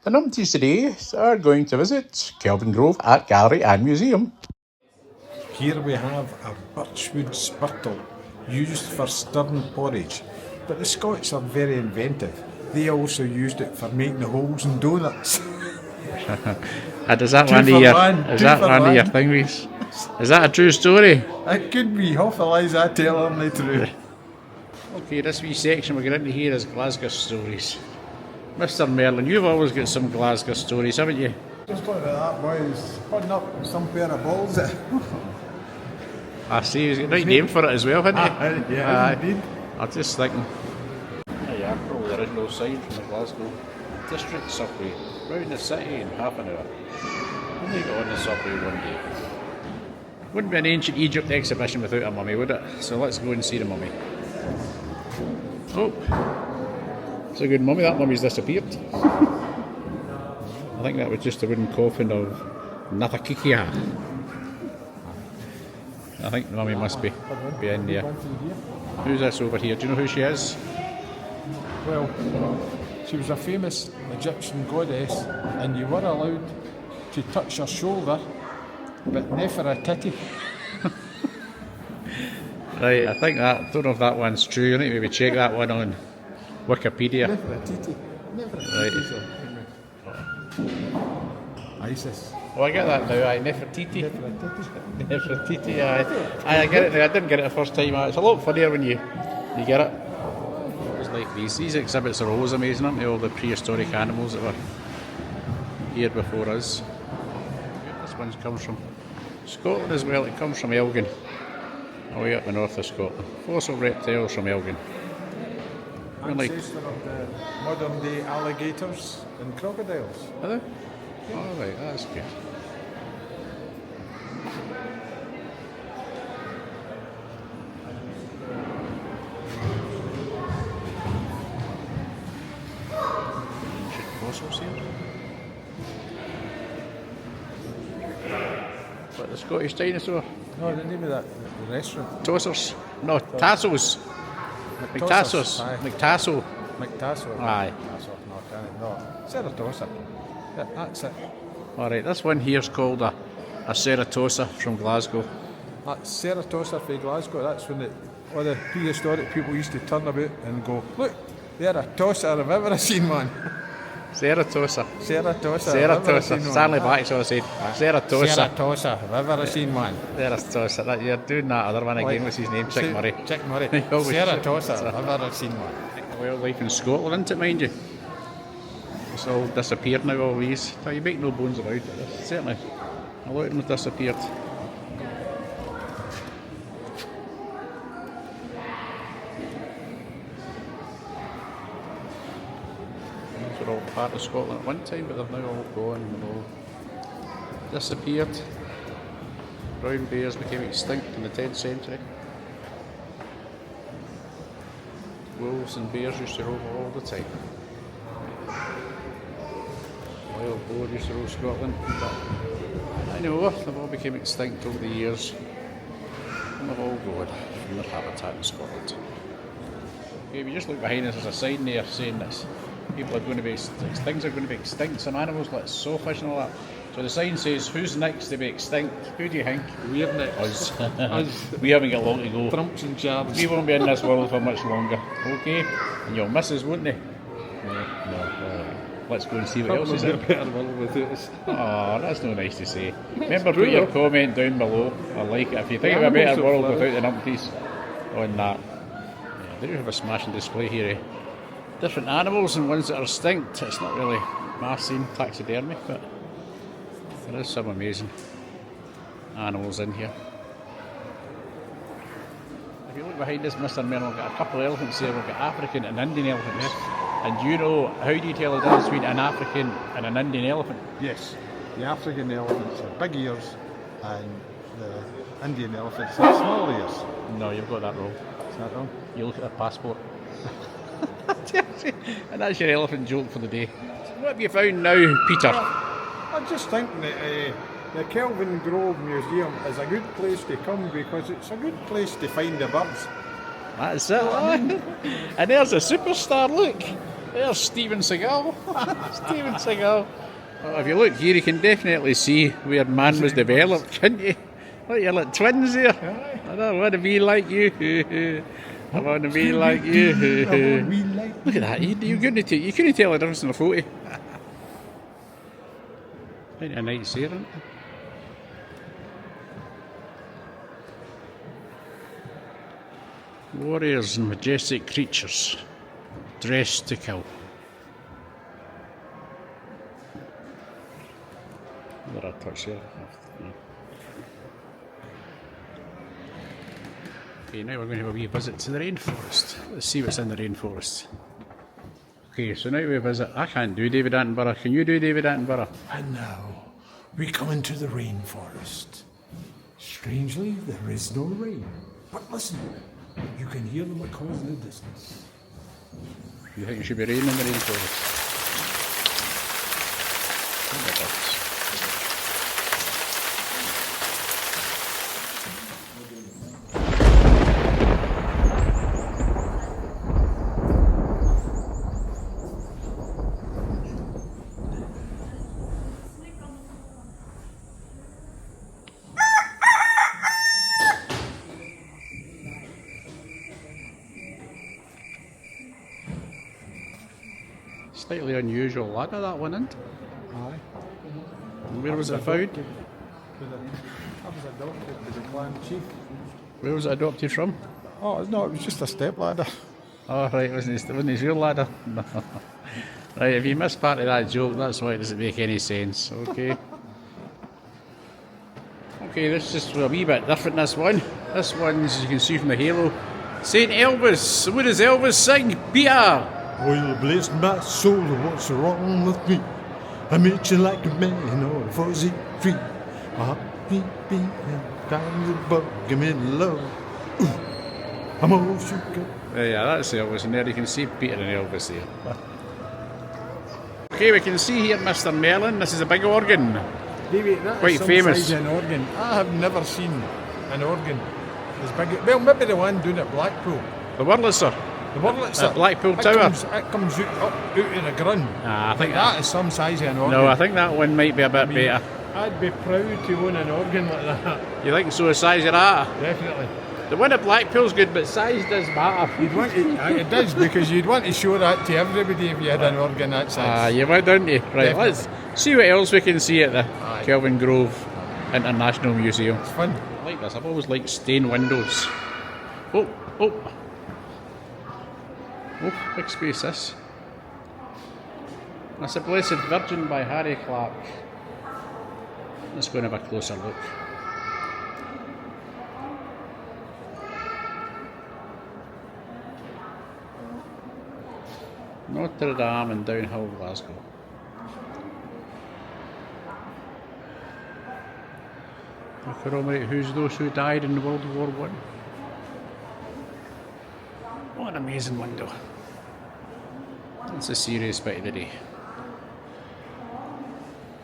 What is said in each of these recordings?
The numpties today are going to visit Kelvingrove Art Gallery and Museum. Here we have a birchwood spurtle used for stirring porridge, but the Scots are very inventive. They also used it for making the holes in donuts. Is that one of your thingies? Is that a true story? It could be, half the lies I tell are not true. Okay, this wee section we're going into here is Glasgow stories. Mr. Merlin, you've always got some Glasgow stories, haven't you? Just look at that, boys. Putting up some pair of balls. I see, he's got the right name for it as well, hasn't he? Yeah, indeed. I was just thinking. There you are, probably the original sign from the Glasgow District subway. Round the city in half an hour. Only got on the subway one day. Wouldn't be an ancient Egypt exhibition without a mummy, would it? So let's go and see the mummy. Oh, it's a good mummy. That mummy's disappeared. I think that was just a wooden coffin of Natakikia. I think the mummy must be in there. Who's this over here? Do you know who she is? Well, she was a famous Egyptian goddess, and you were allowed to touch her shoulder, but never a titty. Right, I think that, don't know if that one's true. You need to maybe check that one on Wikipedia. Never a titty. Never a titty. Isis. Oh, I get that now, aye. Nefertiti. Nefertiti, aye. I get it now. I didn't get it the first time. It's a lot funnier when you get it. It's like these exhibits are always amazing, aren't they? All the prehistoric animals that were here before us. This one comes from Scotland as well. It comes from Elgin, away up the north of Scotland. Fossil reptiles from Elgin. Ancestor of the modern day alligators and crocodiles. Are they? Oh, right, that's good. Ancient fossils here. What, the Scottish dinosaur? No, the name of that restaurant. Tossers? No, Tassos. McTassos. Aye. McTasso. McTasso. Aye. No, Ceratosa. Yeah, that's it. Alright, this one here's called a Ceratosa from Glasgow. That's Ceratosa from Glasgow. That's when all the prehistoric people used to turn about and go, look, they're a tosser I've ever seen one. Ceratosa. Ceratosa. Stanley Baxter said Ceratosa. Ceratosa, I've ever seen one. Ceratosa. You're doing that other one again. What's his name? Chick Murray. Chick Murray. Ceratosa. I've ever seen one. Wildlife in Scotland, isn't it, mind you? It's all disappeared now, all these. Now, you make no bones about it. Certainly, a lot of them have disappeared. These were all part of Scotland at one time, but they're now all gone and all disappeared. Brown bears became extinct in the 10th century. Wolves and bears used to roam all the time. Wild boar used to rule Scotland, but I know they've all become extinct over the years, and they've all gone from their habitat in Scotland. Okay, if you just look behind us, there's a sign there saying that people are going to be things are going to be extinct. Some animals like sawfish and all that. So the sign says, "Who's next to be extinct?" Who do you think? We're next. Us. We haven't got long to go. Trump's in charge. We won't be in this world for much longer. Okay, and you'll miss us, won't they? No. Let's go and see what else is in. Oh, that's no nice to say. Remember, put your comment down below. I like it. If you think of a better world without the numpties on that. Yeah, they do have a smashing display here. Different animals and ones that are extinct. It's not really my scene, taxidermy, but there is some amazing animals in here. If you look behind us, Mr. Merlin, we've got a couple of elephants here. We've got African and Indian elephants. And you know, how do you tell the difference between an African and an Indian elephant? Yes, the African elephants are big ears and the Indian elephants have small ears. No, you've got that wrong. Is that wrong? You look at their passport. And that's your elephant joke for the day. So what have you found now, Peter? I just think that the Kelvingrove Museum is a good place to come because it's a good place to find the birds. That's it. And there's a superstar, look. There's Steven Seagal. Steven Seagal. Well, if you look here, you can definitely see where man was developed, can't you? Look, you're like twins there. I don't want to be like you. I want to be like you. Look at that. You couldn't tell the difference in a photo. Ain't a nice here, isn't it? Warriors and majestic creatures dressed to kill. There I touch there. Okay, now we're going to have a wee visit to the rainforest. Let's see what's in the rainforest. Okay, so now we visit. I can't do David Attenborough. Can you do David Attenborough? And now, we come into the rainforest. Strangely, there is no rain. But listen, you can hear the macaws in the distance. You think it should be raining in the rainforest? Slightly unusual ladder, that one, isn't it? Aye. And where was it found? That was adopted by the clan chief. Where was it adopted from? Oh, no, it was just a step ladder. Oh, right, it wasn't his real ladder? No. Right, if you missed part of that joke, that's why it doesn't make any sense, okay? Okay, this is a wee bit different, this one. This one's, as you can see from the halo, St. Elvis. What does Elvis sing? Peter! Oil blessed my soul, what's wrong with me? I'm itching like a man on a fuzzy tree. My heart beat, and time's a bug, I'm in love. Ooh, I'm all shook up. Yeah, that's Elvis, and there you can see Peter and Elvis there. Okay, we can see here Mr. Merlin. This is a big organ. Davey, that Quite is some famous. size of an organ. I have never seen an organ as big. Well, maybe the one down at Blackpool. The Wurlitzer. The Wurlitzer. At Blackpool It Tower. comes out of the ground. I think that is some size of an organ. No, I think that one might be a bit better. I'd be proud to own an organ like that. You think so, the size of that? Definitely. The one at Blackpool's good, but size does matter. You'd want to, it does, because you'd want to show that to everybody if you had an organ that size. You would, don't you? Right, Definitely. let's see what else we can see at the Aye. Kelvingrove International Museum. It's fun. I like this. I've always liked stained windows. Oh, big space this. That's the Blessed Virgin by Harry Clark. Let's go and have a closer look. Notre Dame in Downhill, Glasgow. To commemorate who's those who died in World War I. What an amazing window. It's a serious bit of the day.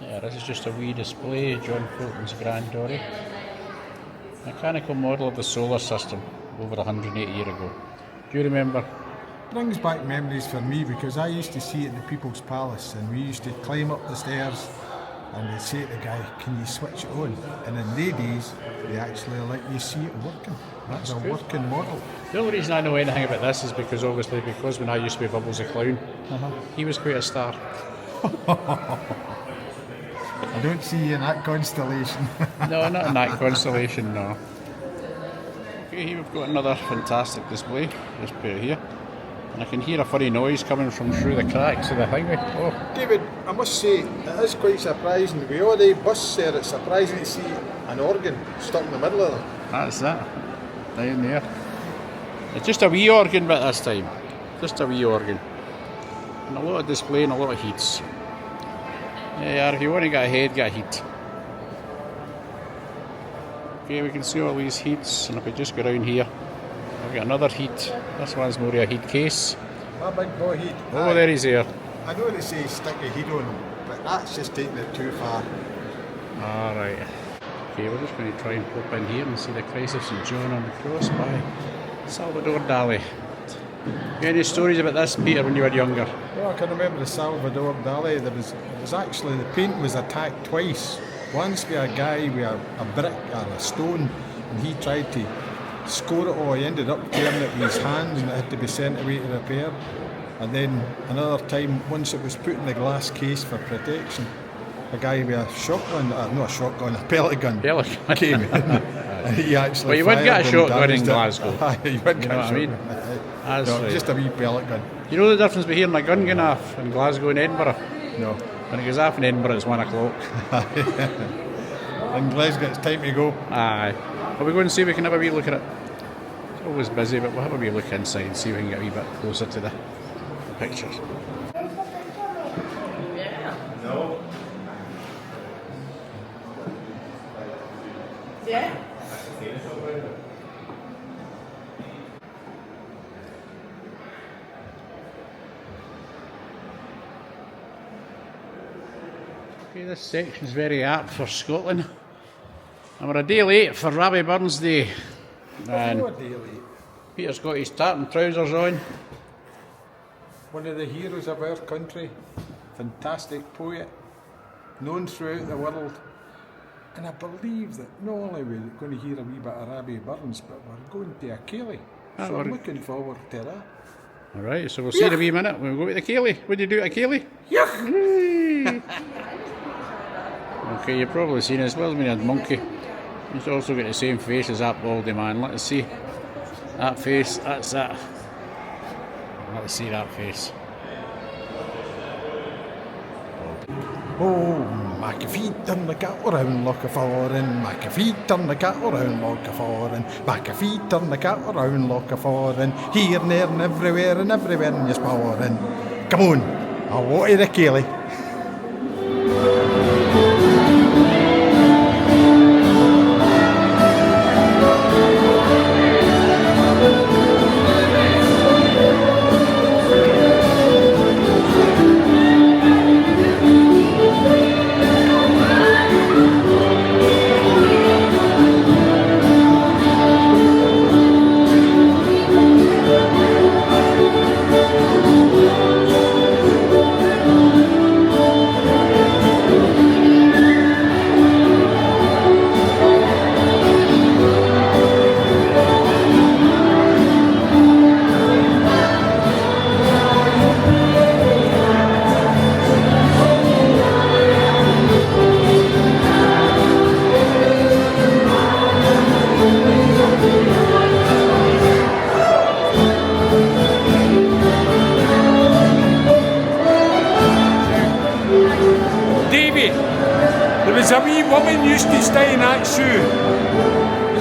Yeah, this is just a wee display of John Fulton's granddaughter. Mechanical model of the solar system over 180 years ago. Do you remember? Brings back memories for me, because I used to see it in the People's Palace, and we used to climb up the stairs and they'd say to the guy, can you switch it on? And in their days, they actually let you see it working. That's a good. working model. The only reason I know anything about this is because when I used to be Bubbles the Clown, he was quite a star. I don't see you in that constellation. No, not in that constellation, no. Okay, here we've got another fantastic display. Just put it here. And I can hear a funny noise coming from through the cracks of the thingy. Oh, David, I must say, it is quite surprising. With all the busts there, it's surprising to see an organ stuck in the middle of them. that's that. Down there. It's just a wee organ bit this time. Just a wee organ. And a lot of display and a lot of heats. Yeah, if you want to get a head, get a heat. Okay, we can see all these heats, and if we just go down here, we've got another heat. This one's more of a heat case. A big boy heat. Oh, there he's there. I know they say stick a heat on them, but that's just taking it too far. Alright. Okay, we're just going to try and pop in here and see the Christ of St. John on the Cross by Salvador Dali. Any stories about this, Peter, when you were younger? Well, I can remember the Salvador Dali. It was actually, the painting was attacked twice. Once by a guy with a brick or a stone, and he tried to score it all. He ended up tearing it with his hands, and it had to be sent away to repair. And then another time, once it was put in the glass case for protection, a guy with a shotgun, not a shotgun, a pellet gun, came in. And he actually well, you would get a shotgun in Glasgow. You would get a shotgun. No, just a wee pellet gun. You know the difference between hearing a gun going off in Glasgow and Edinburgh? No. When it goes off in Edinburgh, it's 1 o'clock. In Glasgow, it's time to go. Aye. Well, we go and see if we can have a wee look at it. It's always busy, but we'll have a wee look inside and see if we can get a wee bit closer to the pictures. No. Yeah. Okay, this section's very apt for Scotland. And we're a day late for Robbie Burns Day. And Peter's got his tartan trousers on. One of the heroes of our country, fantastic poet, known throughout the world. And I believe that not only we're going to hear a wee bit of Robbie Burns, but we're going to a Kelly. So I'm looking forward to that. Alright, so we'll see in a wee minute when we go to the Kelly. What do you do at a Kelly? Okay, you've probably seen it as well as a monkey. He's also got the same face as that baldy man. Let's see. That face, that's that. Let's see that face. Oh, maak je feet on the cat around like a foreign. Maak je feet on the cat around like a foreign. Maak je feet on the cat around like a foreign. Here, there, and everywhere in your sparring. Come on, I want you to Kelly. There was a wee woman used to stay in that shoe.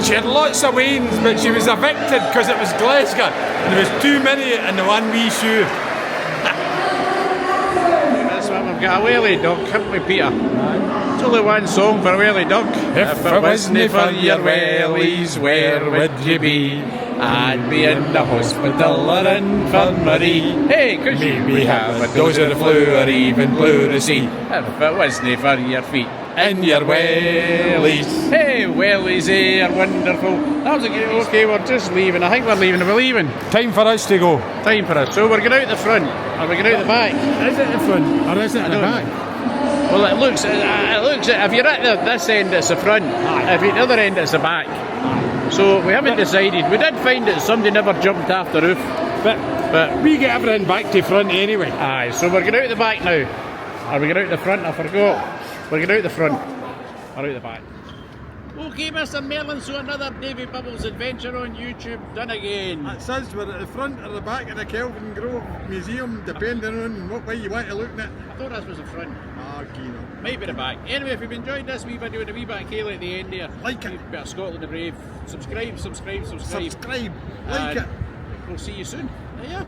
She had lots of wains, but she was evicted because it was Glasgow and there was too many in the one wee shoe. That's what we've got a whaley dog, haven't we, Peter? It's only one song for a whaley dog. If it wasn't for your wellies, where would you be? I'd be in the hospital or infirmary. Hey, could maybe have a dose of the flu or even pleurisy. If it wasn't for your feet and your wellies. Hey, wellies, they are wonderful. That was okay, we're just leaving. I think we're leaving. Are we leaving? Time for us to go. Time for us. So we're going out the front. Are we going out the back? Is it the front or is it the back? Well, it looks. If you're at this end, it's the front. If you're at the other end, it's the back. So we haven't decided. We did find that somebody never jumped off the roof. But we get everything back to front anyway. Aye, so we're going out the back now. Are we going out the front? I forgot. We're going out the front. Or out the back. Okay, Mr. Merlin, so another Davy Bubbles adventure on YouTube done again. It says we're at the front or the back of the Kelvingrove Museum, depending on what way you want to look at it. I thought this was the front. Ah, Kino. Might be the back. Anyway, if you've enjoyed this wee video and a wee bit of Kaylee at the end here, like it. A bit of Scotland the Brave, subscribe. Like And it. we'll see you soon. Yeah.